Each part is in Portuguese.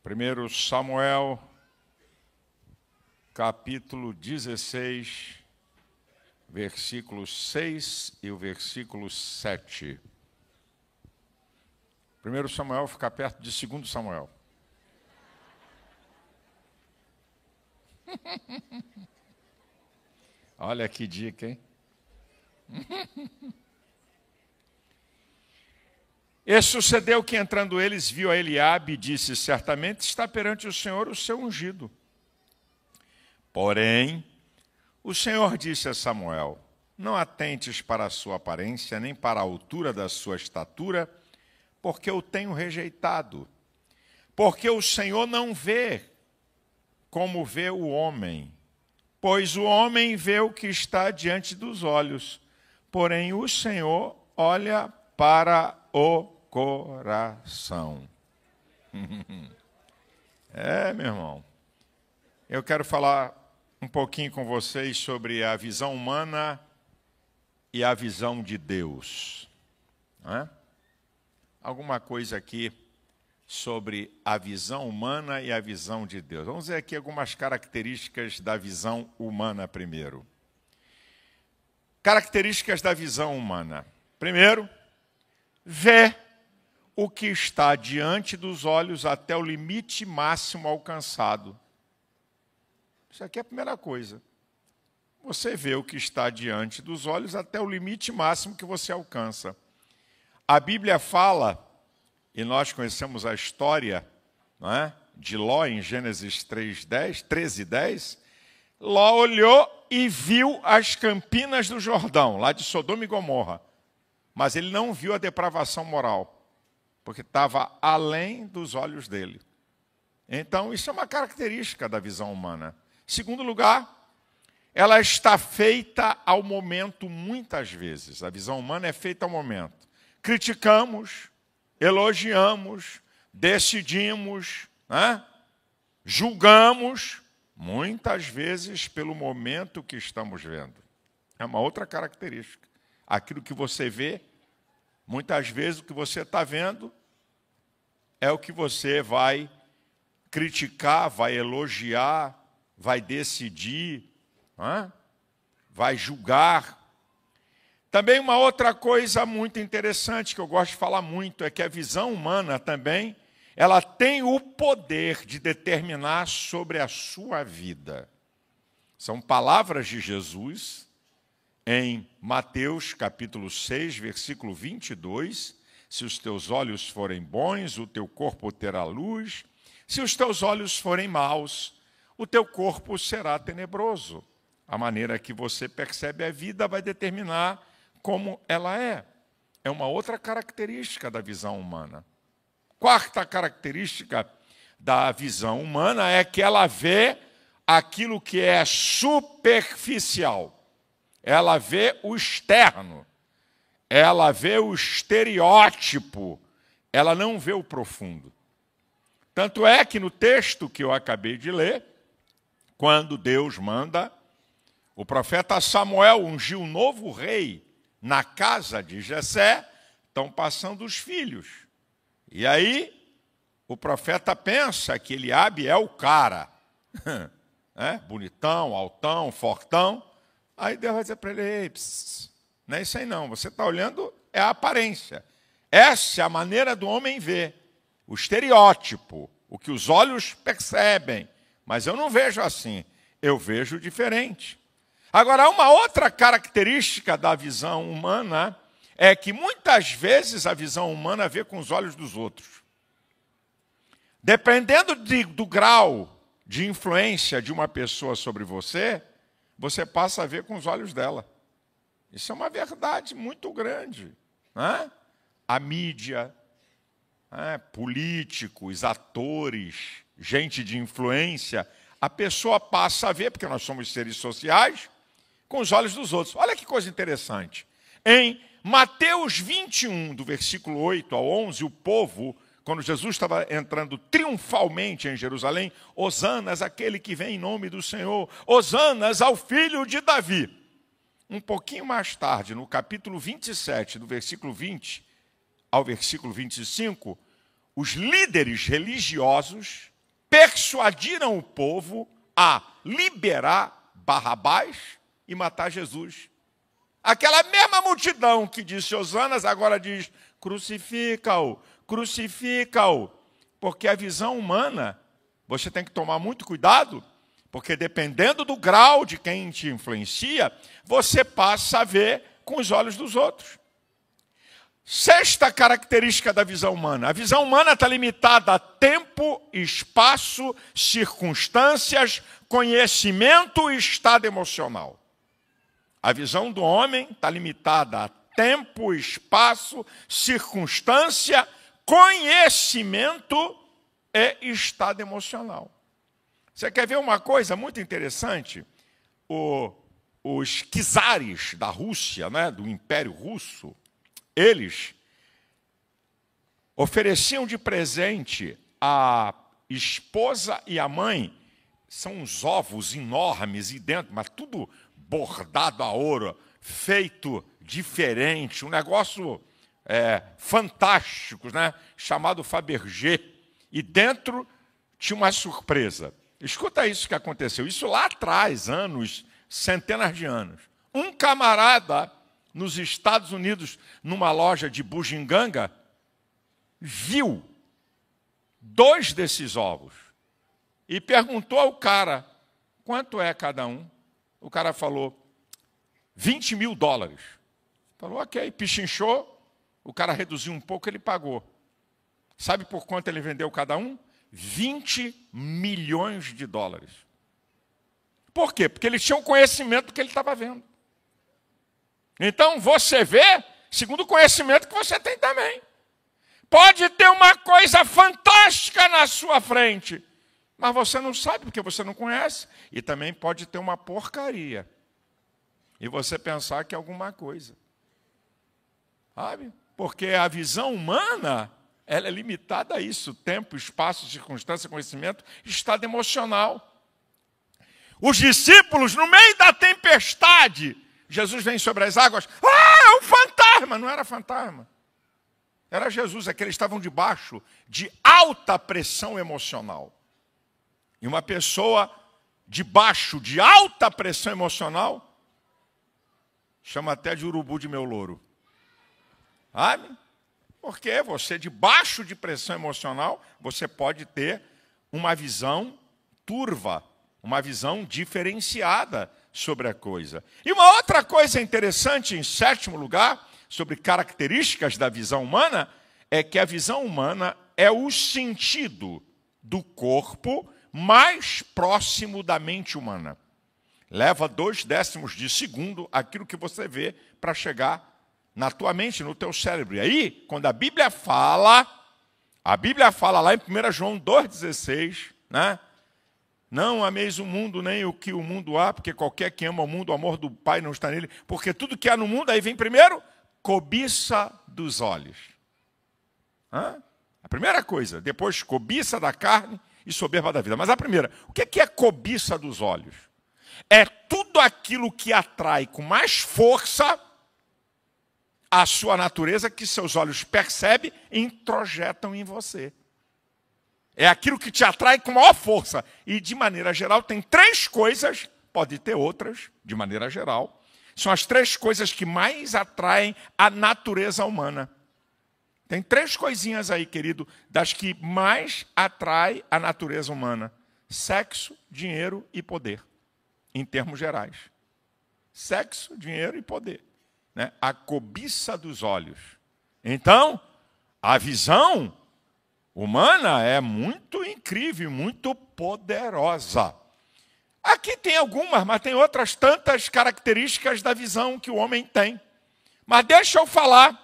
1 Samuel, capítulo 16, versículo 6 e o versículo 7. 1 Samuel fica perto de 2 Samuel. Olha que dica, hein? E sucedeu que, entrando eles, viu a Eliabe e disse: certamente está perante o Senhor o seu ungido. Porém, o Senhor disse a Samuel: não atentes para a sua aparência, nem para a altura da sua estatura, porque o tenho rejeitado. Porque o Senhor não vê como vê o homem, pois o homem vê o que está diante dos olhos, porém o Senhor olha para o coração. Meu irmão, eu quero falar um pouquinho com vocês sobre a visão humana e a visão de Deus. Alguma coisa aqui sobre a visão humana e a visão de Deus. Vamos ver aqui algumas características da visão humana primeiro. Características da visão humana. Primeiro, vê o que está diante dos olhos até o limite máximo alcançado. Isso aqui é a primeira coisa. Você vê o que está diante dos olhos até o limite máximo que você alcança. A Bíblia fala, e nós conhecemos a história, não é, de Ló em Gênesis 13:10. Ló olhou e viu as campinas do Jordão, lá de Sodoma e Gomorra. Mas ele não viu a depravação moral, porque estava além dos olhos dele. Então, isso é uma característica da visão humana. Segundo lugar, ela está feita ao momento muitas vezes. A visão humana é feita ao momento. Criticamos, elogiamos, decidimos, julgamos, muitas vezes pelo momento que estamos vendo. É uma outra característica. Aquilo que você vê, muitas vezes o que você está vendo é o que você vai criticar, vai elogiar, vai decidir, vai julgar. Também uma outra coisa muito interessante que eu gosto de falar muito é que a visão humana também, ela tem o poder de determinar sobre a sua vida. São palavras de Jesus em Mateus capítulo 6, versículo 22, se os teus olhos forem bons, o teu corpo terá luz. Se os teus olhos forem maus, o teu corpo será tenebroso. A maneira que você percebe a vida vai determinar como ela é. É uma outra característica da visão humana. Quarta característica da visão humana é que ela vê aquilo que é superficial. Ela vê o externo, ela vê o estereótipo, ela não vê o profundo. Tanto é que no texto que eu acabei de ler, quando Deus manda, o profeta Samuel ungir um novo rei na casa de Jessé, estão passando os filhos. E aí, o profeta pensa que Eliabe é o cara, bonitão, altão, fortão. Aí Deus vai dizer para ele: ei, não é isso aí não, você está olhando é a aparência. Essa é a maneira do homem ver, o estereótipo, o que os olhos percebem. Mas eu não vejo assim, eu vejo diferente. Agora, uma outra característica da visão humana é que muitas vezes a visão humana vê com os olhos dos outros. Dependendo do grau de influência de uma pessoa sobre você, você passa a ver com os olhos dela. Isso é uma verdade muito grande. A mídia, políticos, atores, gente de influência, a pessoa passa a ver, porque nós somos seres sociais, com os olhos dos outros. Olha que coisa interessante. Em Mateus 21, do versículo 8 ao 11, o povo, quando Jesus estava entrando triunfalmente em Jerusalém, hosanas àquele que vem em nome do Senhor, hosanas ao filho de Davi. Um pouquinho mais tarde, no capítulo 27, do versículo 20 ao versículo 25, os líderes religiosos persuadiram o povo a liberar Barrabás e matar Jesus. Aquela mesma multidão que disse Hosanas, agora diz, crucifica-o, crucifica-o. Porque a visão humana, você tem que tomar muito cuidado, porque dependendo do grau de quem te influencia, você passa a ver com os olhos dos outros. Sexta característica da visão humana. A visão humana está limitada a tempo, espaço, circunstâncias, conhecimento e estado emocional. A visão do homem está limitada a tempo, espaço, circunstância, conhecimento e estado emocional. Você quer ver uma coisa muito interessante? Os czares da Rússia, né, do Império Russo, eles ofereciam de presente à esposa e à mãe, são uns ovos enormes e dentro, mas tudo bordado a ouro, feito diferente, um negócio fantástico, né? Chamado Fabergé. E dentro tinha uma surpresa. Escuta isso que aconteceu. Isso lá atrás, anos, centenas de anos. Um camarada nos Estados Unidos, numa loja de bugiganga, viu 2 desses ovos e perguntou ao cara, quanto é cada um? O cara falou, $20 mil. Falou, ok, pichinchou, o cara reduziu um pouco, ele pagou. Sabe por quanto ele vendeu cada um? $20 milhões. Por quê? Porque ele tinha um conhecimento do que ele estava vendo. Então, você vê segundo o conhecimento que você tem também. Pode ter uma coisa fantástica na sua frente, mas você não sabe porque você não conhece. E também pode ter uma porcaria. E você pensar que é alguma coisa. Sabe? Porque a visão humana, ela é limitada a isso. Tempo, espaço, circunstância, conhecimento, estado emocional. Os discípulos, no meio da tempestade, Jesus vem sobre as águas. Ah, é um fantasma! Não era fantasma. Era Jesus, é que eles estavam debaixo de alta pressão emocional. E uma pessoa debaixo de alta pressão emocional, chama até de urubu de meu louro. Sabe? Porque você, debaixo de pressão emocional, você pode ter uma visão turva, uma visão diferenciada sobre a coisa. E uma outra coisa interessante, em 7º lugar, sobre características da visão humana, é que a visão humana é o sentido do corpo mais próximo da mente humana. Leva 2/10 de segundo aquilo que você vê para chegar na tua mente, no teu cérebro. E aí, quando a Bíblia fala lá em 1 João 2,16, né? Não ameis o mundo, nem o que o mundo há, porque qualquer que ama o mundo, o amor do Pai não está nele. Porque tudo que há no mundo, aí vem primeiro, cobiça dos olhos. A primeira coisa, depois cobiça da carne e soberba da vida. Mas a primeira, o que é cobiça dos olhos? É tudo aquilo que atrai com mais força a sua natureza, que seus olhos percebem e introjetam em você. É aquilo que te atrai com maior força. E, de maneira geral, tem 3 coisas, pode ter outras, de maneira geral. São as 3 coisas que mais atraem a natureza humana. Tem 3 coisinhas aí, querido, das que mais atraem a natureza humana. Sexo, dinheiro e poder, em termos gerais. Sexo, dinheiro e poder. Né? A cobiça dos olhos. Então, a visão humana é muito incrível, muito poderosa. Aqui tem algumas, mas tem outras tantas características da visão que o homem tem. Mas deixa eu falar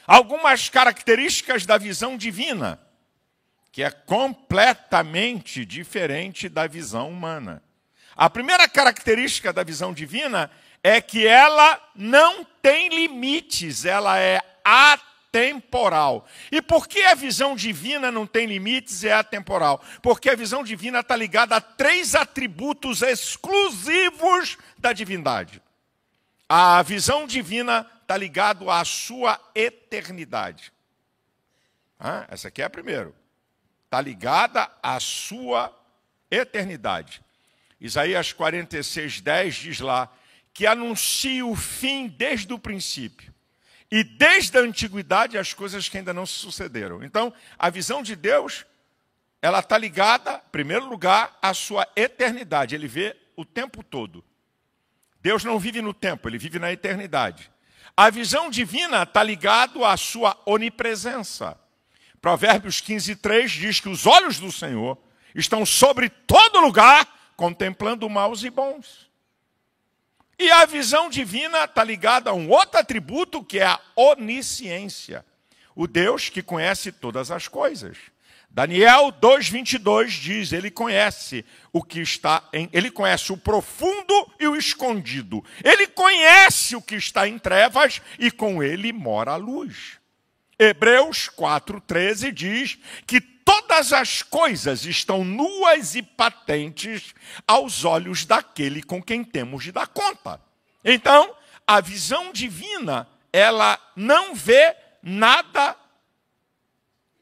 algumas características da visão divina, que é completamente diferente da visão humana. A primeira característica da visão divina é que ela não tem limites, ela é atemporal. E por que a visão divina não tem limites e é atemporal? Porque a visão divina está ligada a 3 atributos exclusivos da divindade. A visão divina está ligada à sua eternidade. Essa aqui é a primeira. está ligada à sua eternidade. Isaías 46:10 diz lá que anuncia o fim desde o princípio. E desde a antiguidade as coisas que ainda não se sucederam. Então, a visão de Deus, ela está ligada, em primeiro lugar, à sua eternidade. Ele vê o tempo todo. Deus não vive no tempo, ele vive na eternidade. A visão divina está ligada à sua onipresença. Provérbios 15:3 diz que os olhos do Senhor estão sobre todo lugar, contemplando maus e bons. E a visão divina está ligada a um outro atributo, que é a onisciência. O Deus que conhece todas as coisas. Daniel 2:22 diz, ele conhece o que está ele conhece o profundo e o escondido. Ele conhece o que está em trevas e com ele mora a luz. Hebreus 4:13 diz que todas as coisas estão nuas e patentes aos olhos daquele com quem temos de dar conta. Então, a visão divina, ela não vê nada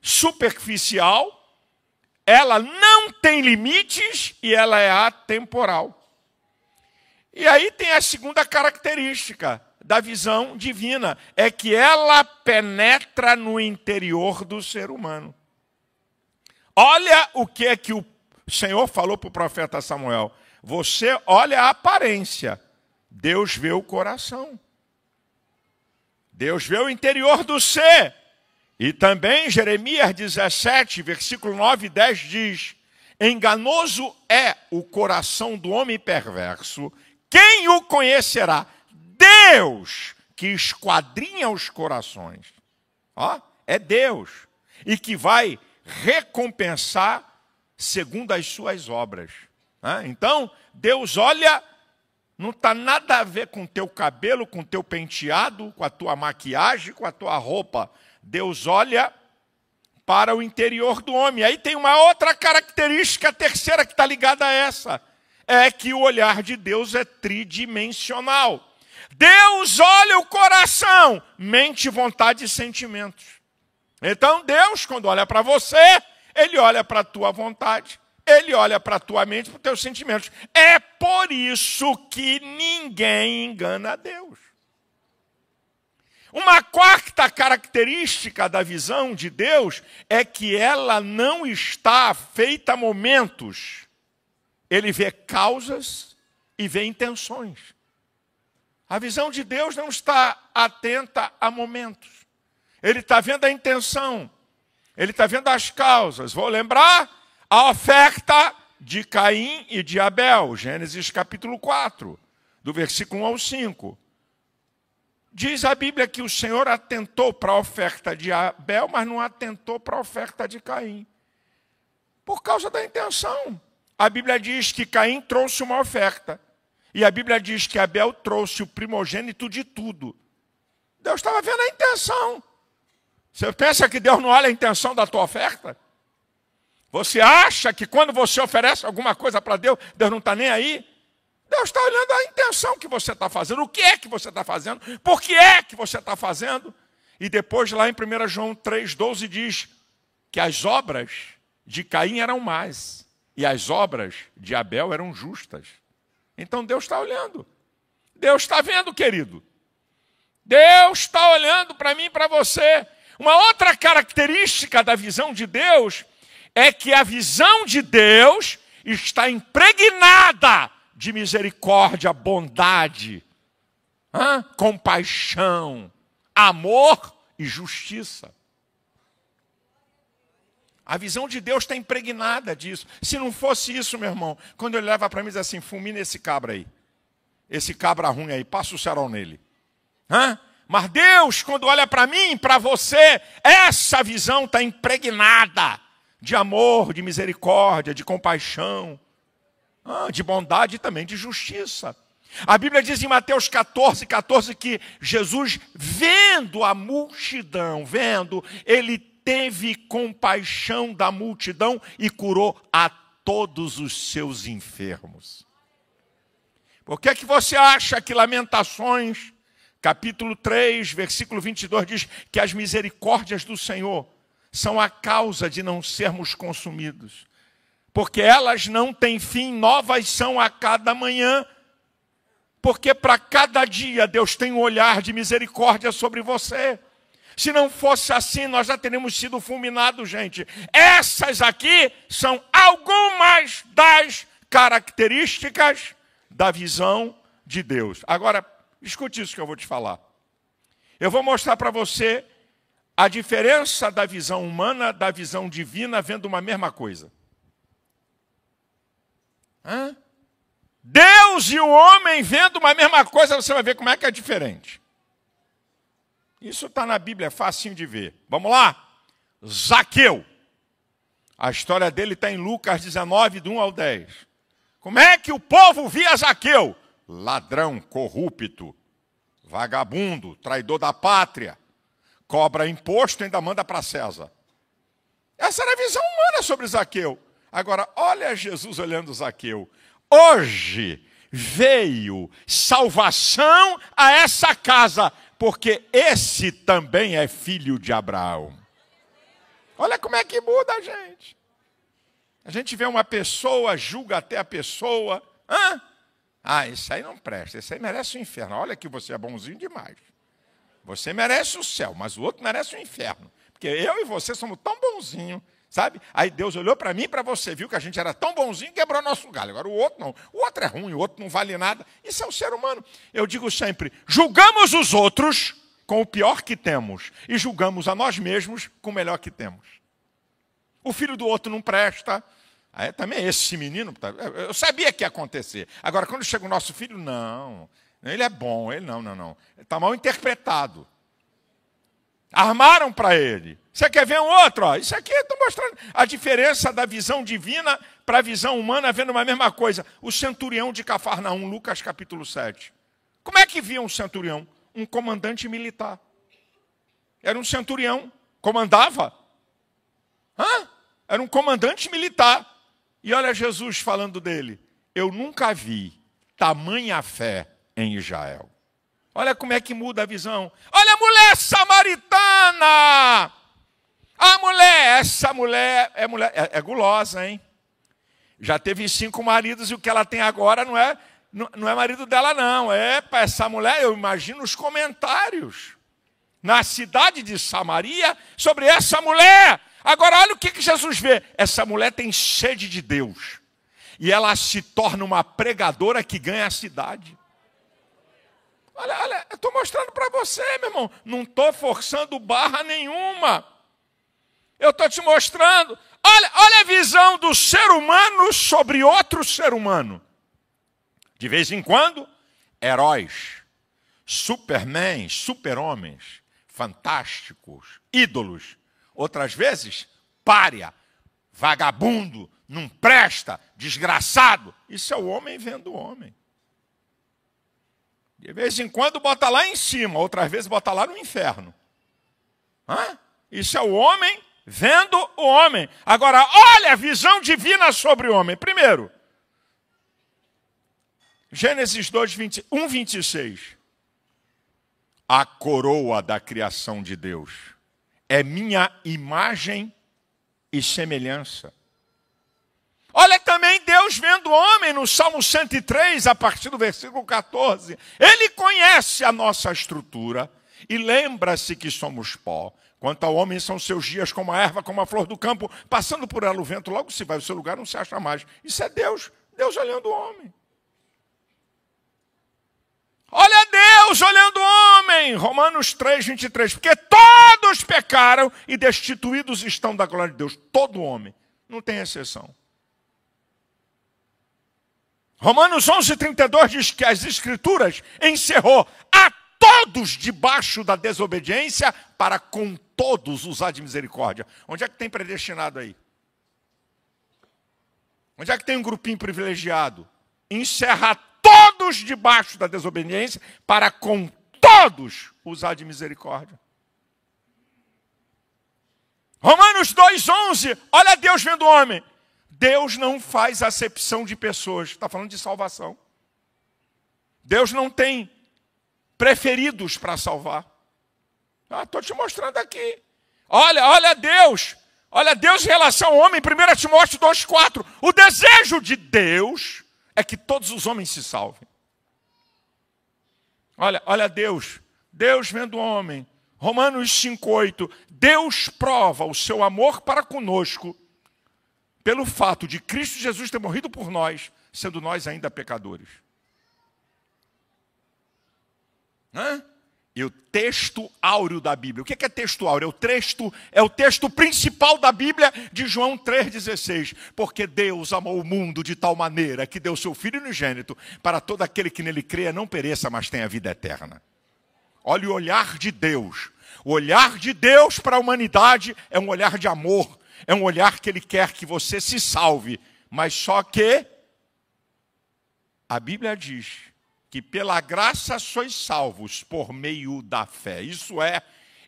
superficial, ela não tem limites e ela é atemporal. E aí tem a segunda característica da visão divina, é que ela penetra no interior do ser humano. Olha o que é que o Senhor falou para o profeta Samuel. Você olha a aparência, Deus vê o coração. Deus vê o interior do ser. E também Jeremias 17, versículo 9 e 10 diz: enganoso é o coração do homem perverso, quem o conhecerá? Deus que esquadrinha os corações. Ó, é Deus. E que vai recompensar segundo as suas obras. Então, Deus olha, não está nada a ver com o teu cabelo, com o teu penteado, com a tua maquiagem, com a tua roupa. Deus olha para o interior do homem. Aí tem uma outra característica, a terceira que está ligada a essa. É que o olhar de Deus é tridimensional. Deus olha o coração, mente, vontade e sentimentos. Então Deus, quando olha para você, Ele olha para a tua vontade, Ele olha para a tua mente, para os teus sentimentos. É por isso que ninguém engana a Deus. Uma quarta característica da visão de Deus é que ela não está feita a momentos. Ele vê causas e vê intenções. A visão de Deus não está atenta a momentos. Ele está vendo a intenção. Ele está vendo as causas. Vou lembrar a oferta de Caim e de Abel. Gênesis capítulo 4, do versículo 1 ao 5. Diz a Bíblia que o Senhor atentou para a oferta de Abel, mas não atentou para a oferta de Caim. Por causa da intenção. A Bíblia diz que Caim trouxe uma oferta. E a Bíblia diz que Abel trouxe o primogênito de tudo. Deus estava vendo a intenção. Você pensa que Deus não olha a intenção da tua oferta? Você acha que quando você oferece alguma coisa para Deus, Deus não está nem aí? Deus está olhando a intenção que você está fazendo. O que é que você está fazendo? Por que é que você está fazendo? E depois lá em 1 João 3,12 diz que as obras de Caim eram más. E as obras de Abel eram justas. Então Deus está olhando. Deus está vendo, querido. Deus está olhando para mim e para você. Uma outra característica da visão de Deus é que a visão de Deus está impregnada de misericórdia, bondade, compaixão, amor e justiça. A visão de Deus está impregnada disso. Se não fosse isso, meu irmão, quando ele leva para mim e diz assim, fulmina esse cabra aí. Esse cabra ruim aí, passa o cerol nele. Mas Deus, quando olha para mim, para você, essa visão está impregnada de amor, de misericórdia, de compaixão, de bondade e também de justiça. A Bíblia diz em Mateus 14 que Jesus, vendo a multidão, ele teve compaixão da multidão e curou a todos os seus enfermos. Por que você acha que Lamentações, capítulo 3, versículo 22, diz que as misericórdias do Senhor são a causa de não sermos consumidos. Porque elas não têm fim, novas são a cada manhã. Porque para cada dia Deus tem um olhar de misericórdia sobre você. Se não fosse assim, nós já teríamos sido fulminados, gente. Essas aqui são algumas das características da visão de Deus. Agora, escute isso que eu vou te falar. Eu vou mostrar para você a diferença da visão humana, da visão divina, vendo uma mesma coisa. Deus e o homem vendo uma mesma coisa, você vai ver como é que é diferente. Isso está na Bíblia, é facinho de ver. Vamos lá? Zaqueu. A história dele está em Lucas 19, do 1 ao 10. Como é que o povo via Zaqueu? Ladrão, corrupto, vagabundo, traidor da pátria, cobra imposto e ainda manda para César. Essa era a visão humana sobre Zaqueu. Agora, olha Jesus olhando Zaqueu. Hoje veio salvação a essa casa, porque esse também é filho de Abraão. Olha como é que muda a gente. A gente vê uma pessoa, julga até a pessoa. Esse aí não presta, esse aí merece o inferno. Olha que você é bonzinho demais. Você merece o céu, mas o outro merece o inferno. Porque eu e você somos tão bonzinhos, sabe? Aí Deus olhou para mim e para você, viu que a gente era tão bonzinho e quebrou nosso galho. Agora o outro não. O outro é ruim, o outro não vale nada. Isso é o ser humano. Eu digo sempre, julgamos os outros com o pior que temos e julgamos a nós mesmos com o melhor que temos. O filho do outro não presta. Também esse menino, eu sabia que ia acontecer. Agora, quando chega o nosso filho, não. Ele é bom, ele não. Ele está mal interpretado. Armaram para ele. Você quer ver um outro? Isso aqui eu estou mostrando a diferença da visão divina para a visão humana, vendo uma mesma coisa. O centurião de Cafarnaum, Lucas capítulo 7. Como é que via um centurião? Um comandante militar. Era um centurião. Comandava. Era um comandante militar. E olha Jesus falando dele. Eu nunca vi tamanha fé em Israel. Olha como é que muda a visão. Olha a mulher samaritana. Essa mulher é gulosa, hein? Já teve 5 maridos e o que ela tem agora não é marido dela, não. Para essa mulher, eu imagino os comentários na cidade de Samaria sobre essa mulher. Agora, olha o que Jesus vê. Essa mulher tem sede de Deus. E ela se torna uma pregadora que ganha a cidade. Olha, eu estou mostrando para você, meu irmão. Não estou forçando barra nenhuma. Eu estou te mostrando. Olha a visão do ser humano sobre outro ser humano. De vez em quando, heróis, supermans, super-homens, fantásticos, ídolos. Outras vezes, pária, vagabundo, não presta, desgraçado. Isso é o homem vendo o homem. De vez em quando bota lá em cima, outras vezes bota lá no inferno. Isso é o homem vendo o homem. Agora, olha a visão divina sobre o homem. Primeiro, Gênesis 1, 26. A coroa da criação de Deus é minha imagem e semelhança. Olha também Deus vendo o homem no Salmo 103, a partir do versículo 14. Ele conhece a nossa estrutura e lembra-se que somos pó. Quanto ao homem, são seus dias como a erva, como a flor do campo. Passando por ela o vento, logo se vai, o seu lugar não se acha mais. Isso é Deus, Deus olhando o homem. Olha Deus olhando o homem, Romanos 3, 23. Porque todos pecaram e destituídos estão da glória de Deus. Todo homem, não tem exceção. Romanos 11, 32 diz que as Escrituras encerrou a todos debaixo da desobediência para com todos usar de misericórdia. Onde é que tem predestinado aí? Onde é que tem um grupinho privilegiado? Encerra todos debaixo da desobediência para com todos usar de misericórdia. Romanos 2,11, olha Deus vendo o homem. Deus não faz acepção de pessoas. Está falando de salvação. Deus não tem preferidos para salvar. Estou te mostrando aqui. Olha Deus em relação ao homem, 1 Timóteo 2,4. O desejo de Deus é que todos os homens se salvem. Olha Deus vendo o homem. Romanos 5,8. Deus prova o seu amor para conosco pelo fato de Cristo Jesus ter morrido por nós, sendo nós ainda pecadores. E o texto áureo da Bíblia. O que é texto áureo? É o texto principal da Bíblia de João 3,16. Porque Deus amou o mundo de tal maneira que deu seu Filho unigênito para todo aquele que nele creia não pereça, mas tenha vida eterna. Olha o olhar de Deus. O olhar de Deus para a humanidade é um olhar de amor. É um olhar que Ele quer que você se salve. Mas só que a Bíblia diz que pela graça sois salvos por meio da fé. Isso é,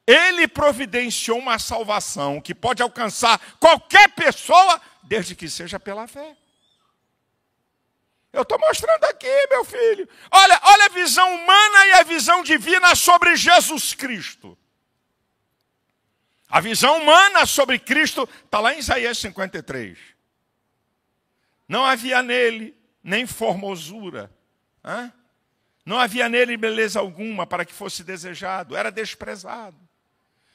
Ele providenciou uma salvação que pode alcançar qualquer pessoa, desde que seja pela fé. Eu estou mostrando aqui, meu filho. Olha a visão humana e a visão divina sobre Jesus Cristo. A visão humana sobre Cristo está lá em Isaías 53. Não havia nele nem formosura. Não havia nele beleza alguma para que fosse desejado. Era desprezado.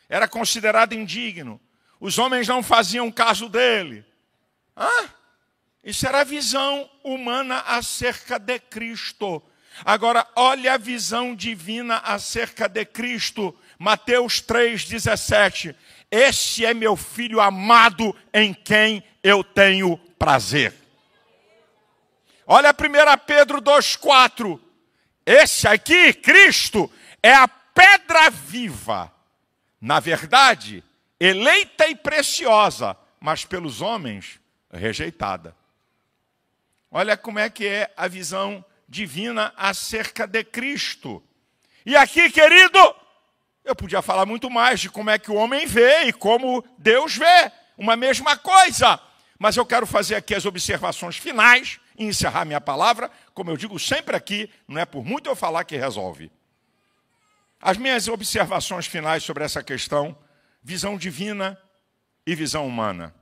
Era considerado indigno. Os homens não faziam caso dele. Isso era a visão humana acerca de Cristo. Agora, olha a visão divina acerca de Cristo. Mateus 3,17. Este é meu filho amado em quem eu tenho prazer. Olha 1 Pedro 2,4. Esse aqui, Cristo, é a pedra viva. Na verdade, eleita e preciosa, mas pelos homens rejeitada. Olha como é que é a visão divina acerca de Cristo. E aqui, querido, eu podia falar muito mais de como é que o homem vê e como Deus vê. Uma mesma coisa. Mas eu quero fazer aqui as observações finais e encerrar minha palavra. Como eu digo sempre aqui, não é por muito eu falar que resolve. As minhas observações finais sobre essa questão, visão divina e visão humana.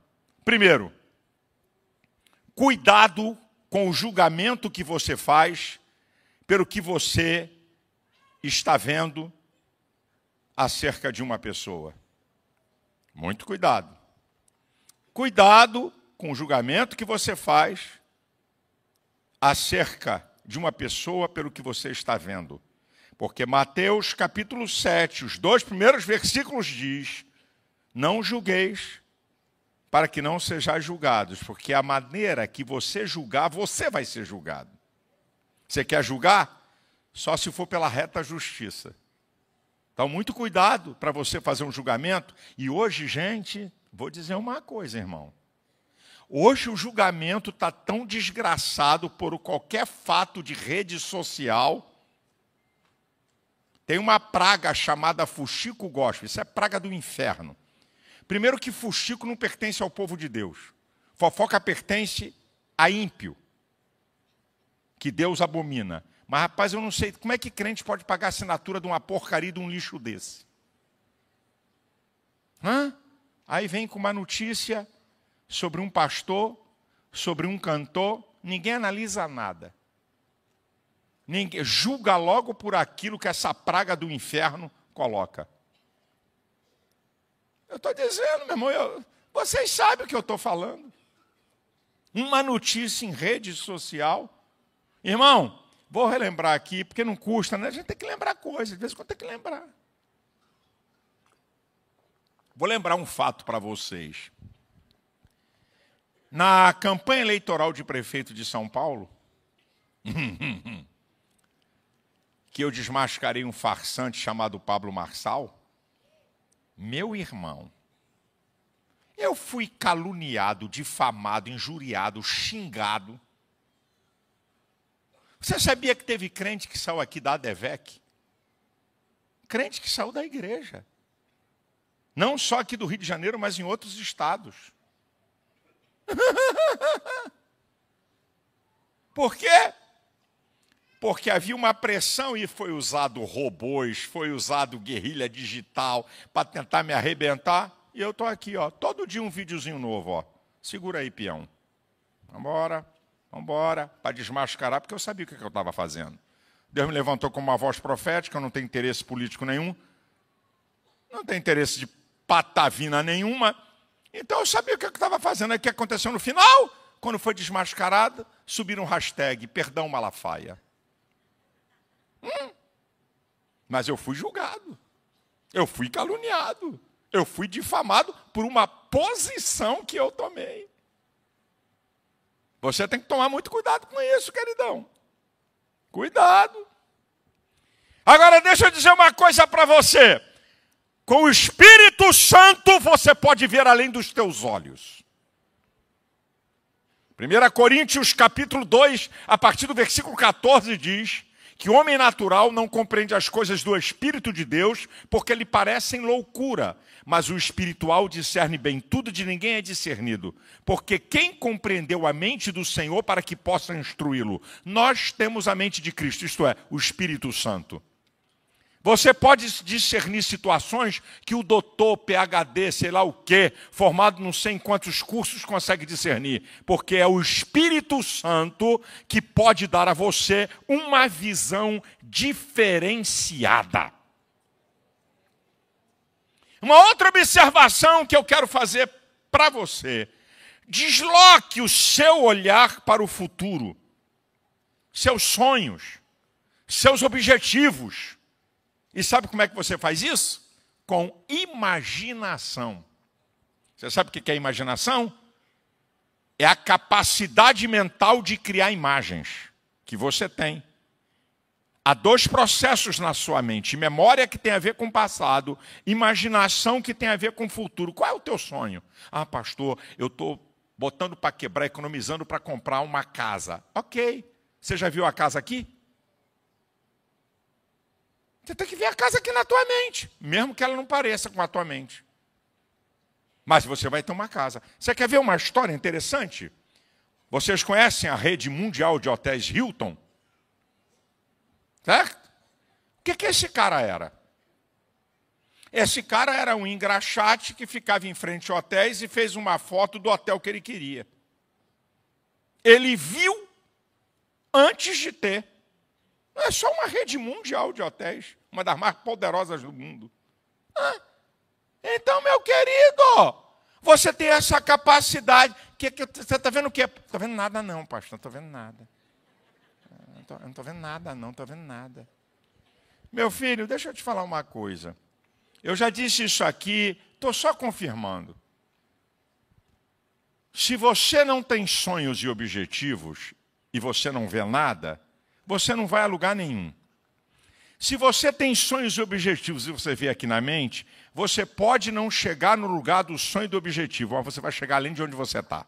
Primeiro, cuidado com o julgamento que você faz pelo que você está vendo acerca de uma pessoa. Muito cuidado. Cuidado com o julgamento que você faz acerca de uma pessoa pelo que você está vendo. Porque Mateus capítulo 7, os 2 primeiros versículos diz: não julgueis para que não sejais julgados, porque a maneira que você julgar, você vai ser julgado. Você quer julgar? Só se for pela reta justiça. Então, muito cuidado para você fazer um julgamento. E hoje, gente, vou dizer uma coisa, irmão. Hoje o julgamento está tão desgraçado por qualquer fato de rede social. Tem uma praga chamada fuxico gospel. Isso é praga do inferno. Primeiro que fuxico não pertence ao povo de Deus. Fofoca pertence a ímpio, que Deus abomina. Mas, rapaz, eu não sei como é que crente pode pagar a assinatura de uma porcaria de um lixo desse. Aí vem com uma notícia sobre um pastor, sobre um cantor, ninguém analisa nada. Ninguém julga logo por aquilo que essa praga do inferno coloca. Eu estou dizendo, meu irmão, vocês sabem o que eu estou falando. Uma notícia em rede social. Irmão, vou relembrar aqui, porque não custa, né? A gente tem que lembrar coisas, de vez em quando tem que lembrar. Vou lembrar um fato para vocês. Na campanha eleitoral de prefeito de São Paulo, que eu desmascarei um farsante chamado Pablo Marçal, meu irmão, eu fui caluniado, difamado, injuriado, xingado. Você sabia que teve crente que saiu aqui da ADVEC? Crente que saiu da igreja. Não só aqui do Rio de Janeiro, mas em outros estados. Por quê? porque havia uma pressão e foi usado robôs, foi usado guerrilha digital para tentar me arrebentar. E eu estou aqui, ó, todo dia um videozinho novo. Ó. Segura aí, peão. Vambora, para desmascarar, porque eu sabia o que eu estava fazendo. Deus me levantou com uma voz profética, eu não tenho interesse político nenhum, não tenho interesse de patavina nenhuma. Então eu sabia o que eu estava fazendo. Aí o que aconteceu no final? Quando foi desmascarado, subiram um hashtag, perdão Malafaia. Mas eu fui julgado, eu fui caluniado, eu fui difamado por uma posição que eu tomei. Você tem que tomar muito cuidado com isso, queridão. Cuidado. Agora deixa eu dizer uma coisa para você. Com o Espírito Santo você pode ver além dos teus olhos. 1 Coríntios capítulo 2, a partir do versículo 14 diz que o homem natural não compreende as coisas do Espírito de Deus porque lhe parecem loucura, mas o espiritual discerne bem tudo, de ninguém é discernido. Porque quem compreendeu a mente do Senhor para que possa instruí-lo? Nós temos a mente de Cristo, isto é, o Espírito Santo. Você pode discernir situações que o doutor, PhD, sei lá o quê, formado não sei em quantos cursos, consegue discernir. Porque é o Espírito Santo que pode dar a você uma visão diferenciada. Uma outra observação que eu quero fazer para você. Desloque o seu olhar para o futuro. Seus sonhos, seus objetivos. E sabe como é que você faz isso? Com imaginação. Você sabe o que é imaginação? É a capacidade mental de criar imagens que você tem. Há dois processos na sua mente. Memória que tem a ver com o passado. Imaginação que tem a ver com o futuro. Qual é o teu sonho? Ah, pastor, eu estou botando para quebrar, economizando para comprar uma casa. Ok. Você já viu a casa aqui? Você tem que ver a casa aqui na tua mente, mesmo que ela não pareça com a tua mente. Mas você vai ter uma casa. Você quer ver uma história interessante? Vocês conhecem a rede mundial de hotéis Hilton? Certo? O que esse cara era? Esse cara era um engraxate que ficava em frente a hotéis e fez uma foto do hotel que ele queria. Ele viu antes de ter. Não é só uma rede mundial de hotéis, uma das mais poderosas do mundo. Então, meu querido, você tem essa capacidade. Você está vendo o quê? Não estou vendo nada não, pastor, não estou vendo nada. Não estou vendo nada não, estou vendo nada. Meu filho, deixa eu te falar uma coisa. Eu já disse isso aqui, estou só confirmando. Se você não tem sonhos e objetivos, e você não vê nada, você não vai a lugar nenhum. Se você tem sonhos e objetivos e você vê aqui na mente, você pode não chegar no lugar do sonho e do objetivo, mas você vai chegar além de onde você está.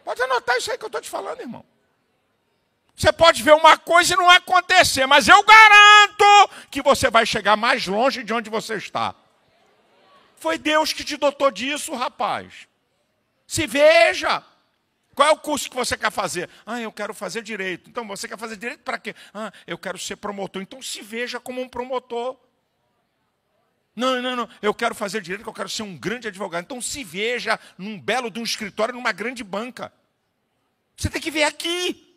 Pode anotar isso aí que eu estou te falando, irmão. Você pode ver uma coisa e não acontecer, mas eu garanto que você vai chegar mais longe de onde você está. Foi Deus que te dotou disso, rapaz. Se veja. Qual é o curso que você quer fazer? Ah, eu quero fazer direito. Então, você quer fazer direito para quê? Ah, eu quero ser promotor. Então, se veja como um promotor. Não. Eu quero fazer direito porque eu quero ser um grande advogado. Então, se veja num belo de um escritório, numa grande banca. Você tem que ver aqui.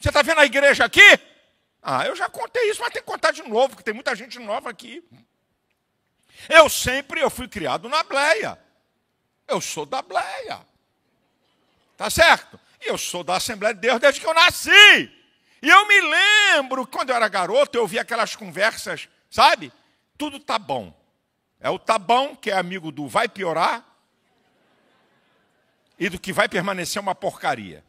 Você está vendo a igreja aqui? Ah, eu já contei isso, mas tem que contar de novo, porque tem muita gente nova aqui. Eu fui criado na Bleia. Eu sou da Bleia. Tá certo? E eu sou da Assembleia de Deus desde que eu nasci. E eu me lembro, quando eu era garoto, eu ouvia aquelas conversas, sabe? Tudo tá bom. É o tá bom, que é amigo do vai piorar, e do que vai permanecer uma porcaria.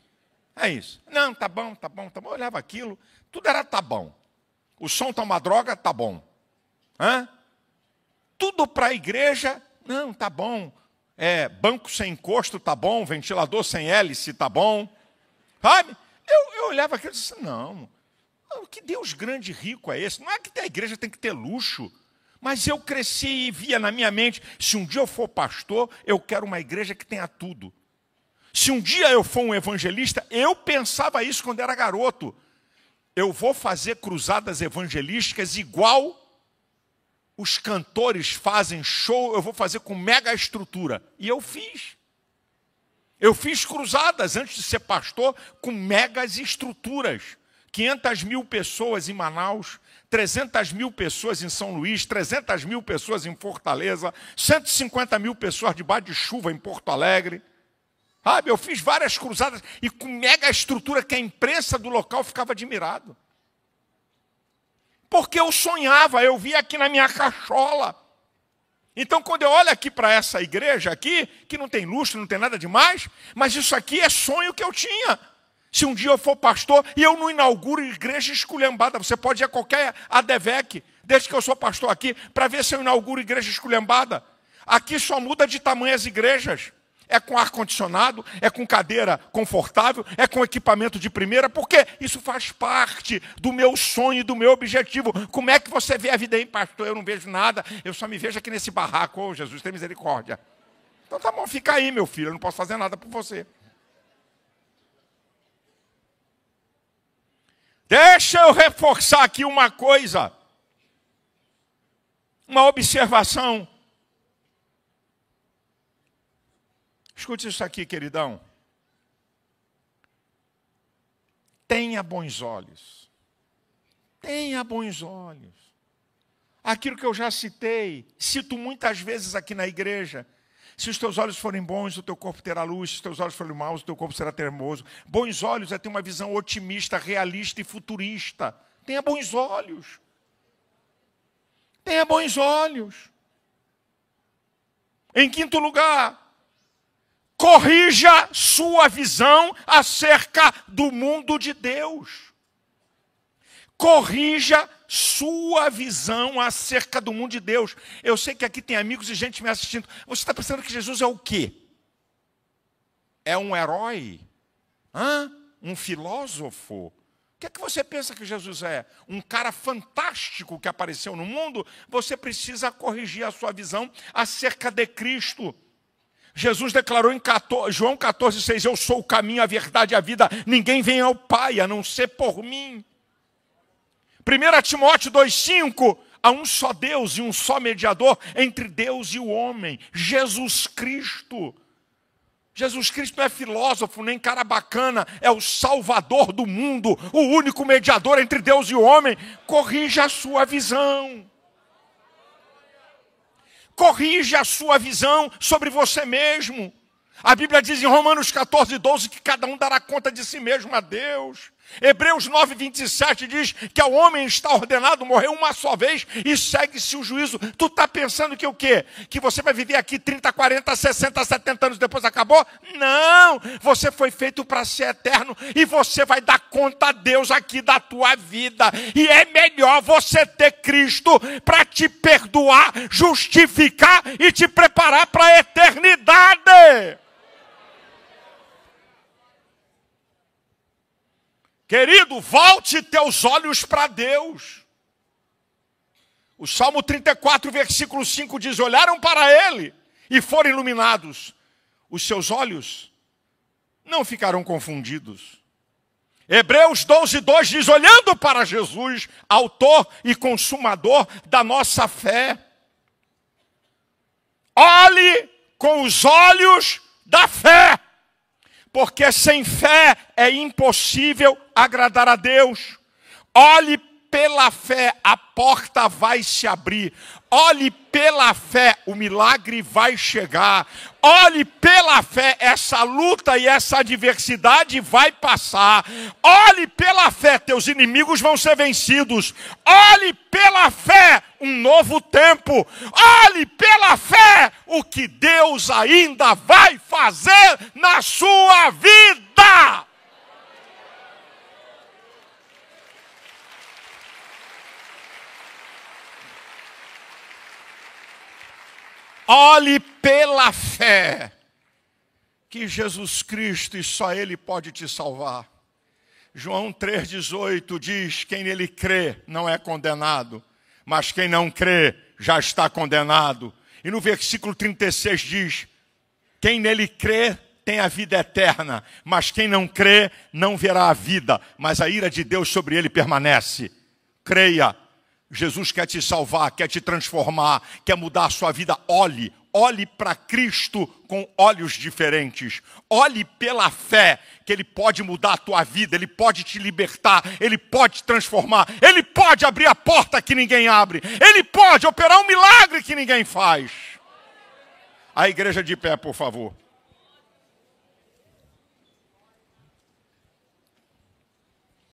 É isso. Não, tá bom. Eu olhava aquilo, tudo era tá bom. O som tá uma droga, tá bom. Tudo para a igreja, não, tá bom. Banco sem encosto, tá bom. Ventilador sem hélice, tá bom. Sabe? Eu olhava aquilo e disse, não, que Deus grande e rico é esse? Não é que a igreja tem que ter luxo. Mas eu cresci e via na minha mente, se um dia eu for pastor, eu quero uma igreja que tenha tudo. Se um dia eu for um evangelista, eu pensava isso quando era garoto. eu vou fazer cruzadas evangelísticas igual os cantores fazem show, eu vou fazer com mega estrutura. E eu fiz. Eu fiz cruzadas antes de ser pastor com megas estruturas. 500 mil pessoas em Manaus, 300 mil pessoas em São Luís, 300 mil pessoas em Fortaleza, 150 mil pessoas debaixo de chuva em Porto Alegre. Sabe, eu fiz várias cruzadas e com mega estrutura que a imprensa do local ficava admirado. Porque eu sonhava, eu via aqui na minha cachola. Então, quando eu olho aqui para essa igreja aqui, que não tem luxo, não tem nada demais, mas isso aqui é sonho que eu tinha. Se um dia eu for pastor e eu não inauguro igreja esculhambada, você pode ir a qualquer ADVEC, desde que eu sou pastor aqui, para ver se eu inauguro igreja esculhambada. Aqui só muda de tamanho as igrejas. É com ar-condicionado, é com cadeira confortável, é com equipamento de primeira, porque isso faz parte do meu sonho e do meu objetivo. Como é que você vê a vida aí, pastor? Eu não vejo nada, eu só me vejo aqui nesse barraco. Ô, Jesus, tem misericórdia. Então tá bom, fica aí, meu filho, eu não posso fazer nada por você. Deixa eu reforçar aqui uma coisa, uma observação. Escute isso aqui, queridão. Tenha bons olhos. Tenha bons olhos. Aquilo que eu já citei, cito muitas vezes aqui na igreja. Se os teus olhos forem bons, o teu corpo terá luz. Se os teus olhos forem maus, o teu corpo será teimoso. Bons olhos é ter uma visão otimista, realista e futurista. Tenha bons olhos. Tenha bons olhos. Em quinto lugar, corrija sua visão acerca do mundo de Deus. Corrija sua visão acerca do mundo de Deus. Eu sei que aqui tem amigos e gente me assistindo. Você está pensando que Jesus é o quê? É um herói? Um filósofo? O que é que você pensa que Jesus é? Um cara fantástico que apareceu no mundo? Você precisa corrigir a sua visão acerca de Cristo. Jesus declarou em João 14,6, eu sou o caminho, a verdade e a vida. Ninguém vem ao Pai a não ser por mim. 1 Timóteo 2,5, há um só Deus e um só mediador entre Deus e o homem, Jesus Cristo. Jesus Cristo não é filósofo, nem cara bacana, é o Salvador do mundo, o único mediador entre Deus e o homem. Corrija a sua visão. Corrija a sua visão sobre você mesmo. A Bíblia diz em Romanos 14:12 que cada um dará conta de si mesmo a Deus. Hebreus 9:27 diz que ao homem está ordenado morrer uma só vez e segue-se o juízo. Tu está pensando que o quê? Que você vai viver aqui 30, 40, 60, 70 anos depois acabou? Não! Você foi feito para ser eterno e você vai dar conta a Deus aqui da tua vida. E é melhor você ter Cristo para te perdoar, justificar e te preparar para a eternidade. Querido, volte teus olhos para Deus. O Salmo 34, versículo 5 diz, olharam para ele e foram iluminados. Os seus olhos não ficarão confundidos. Hebreus 12:2 diz, olhando para Jesus, autor e consumador da nossa fé. Olhe com os olhos da fé. Porque sem fé é impossível agradar a Deus. Olhe pela fé, a porta vai se abrir. Olhe pela fé, o milagre vai chegar. Olhe pela fé, essa luta e essa adversidade vai passar. Olhe pela fé, teus inimigos vão ser vencidos. Olhe pela fé, um novo tempo. Olhe pela fé, o que Deus ainda vai fazer na sua vida. Olhe pela fé, que Jesus Cristo e só Ele pode te salvar. João 3,18 diz, quem nele crê não é condenado, mas quem não crê já está condenado. E no versículo 36 diz, quem nele crê tem a vida eterna, mas quem não crê não verá a vida, mas a ira de Deus sobre ele permanece. Creia, Jesus quer te salvar, quer te transformar, quer mudar a sua vida. Olhe para Cristo com olhos diferentes. Olhe pela fé, que Ele pode mudar a tua vida, Ele pode te libertar, Ele pode te transformar, Ele pode abrir a porta que ninguém abre, Ele pode operar um milagre que ninguém faz. A igreja de pé, por favor.